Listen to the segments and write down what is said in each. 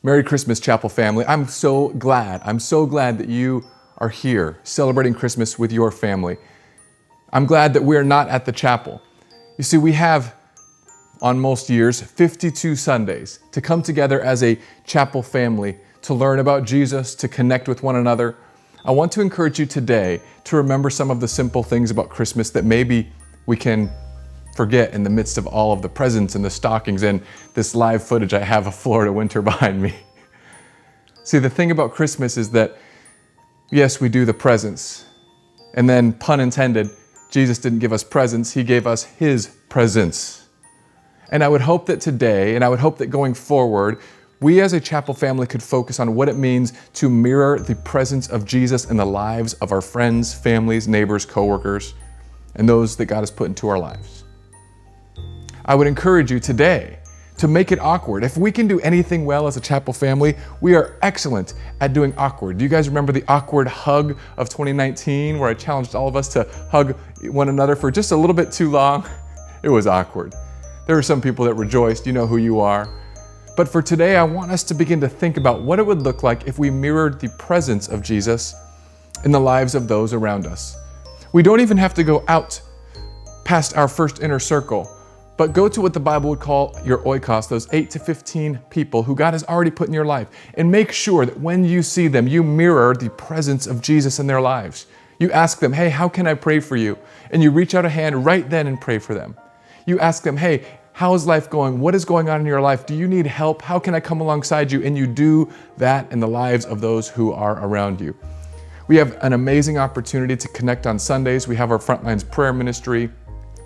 Merry Christmas, Chapel family. I'm so glad that you are here celebrating Christmas with your family. I'm glad that we're not at the chapel. You see, we have, on most years, 52 Sundays to come together as a chapel family to learn about Jesus, to connect with one another. I want to encourage you today to remember some of the simple things about Christmas that maybe we can forget in the midst of all of the presents and the stockings and this live footage I have of Florida winter behind me. See, the thing about Christmas is that, yes, we do the presents, and then, pun intended, Jesus didn't give us presents, He gave us His presence. And I would hope that today, and I would hope that going forward, we as a chapel family could focus on what it means to mirror the presence of Jesus in the lives of our friends, families, neighbors, coworkers, and those that God has put into our lives. I would encourage you today to make it awkward. If we can do anything well as a chapel family, we are excellent at doing awkward. Do you guys remember the awkward hug of 2019 where I challenged all of us to hug one another for just a little bit too long? It was awkward. There were some people that rejoiced, you know who you are. But for today, I want us to begin to think about what it would look like if we mirrored the presence of Jesus in the lives of those around us. We don't even have to go out past our first inner circle, but go to what the Bible would call your oikos, those 8 to 15 people who God has already put in your life. And make sure that when you see them, you mirror the presence of Jesus in their lives. You ask them, hey, how can I pray for you? And you reach out a hand right then and pray for them. You ask them, hey, how is life going? What is going on in your life? Do you need help? How can I come alongside you? And you do that in the lives of those who are around you. We have an amazing opportunity to connect on Sundays. We have our Frontlines prayer ministry.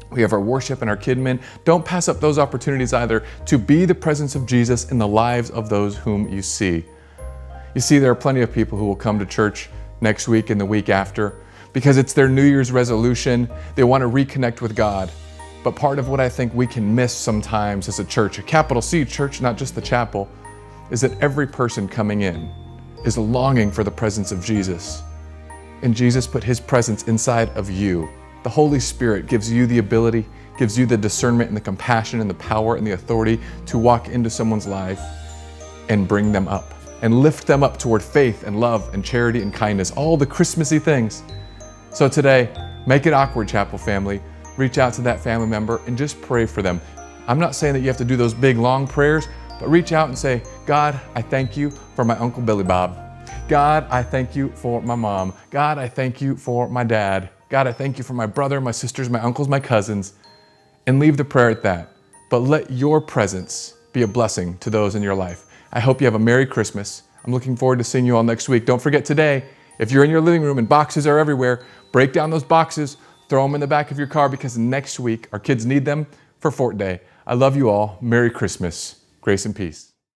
We have our worship and our KidMin. Don't pass up those opportunities either to be the presence of Jesus in the lives of those whom you see. You see, there are plenty of people who will come to church next week and the week after because it's their New Year's resolution. They want to reconnect with God. But part of what I think we can miss sometimes as a church, a capital C church, not just the chapel, is that every person coming in is longing for the presence of Jesus. And Jesus put His presence inside of you. The Holy Spirit gives you the ability, gives you the discernment and the compassion and the power and the authority to walk into someone's life and bring them up and lift them up toward faith and love and charity and kindness, all the Christmassy things. So today, make it awkward, chapel family. Reach out to that family member and just pray for them. I'm not saying that you have to do those big, long prayers, but reach out and say, God, I thank you for my Uncle Billy Bob. God, I thank you for my mom. God, I thank you for my dad. God, I thank you for my brother, my sisters, my uncles, my cousins, and leave the prayer at that. But let your presence be a blessing to those in your life. I hope you have a Merry Christmas. I'm looking forward to seeing you all next week. Don't forget today, if you're in your living room and boxes are everywhere, break down those boxes, throw them in the back of your car because next week our kids need them for Fort Day. I love you all. Merry Christmas. Grace and peace.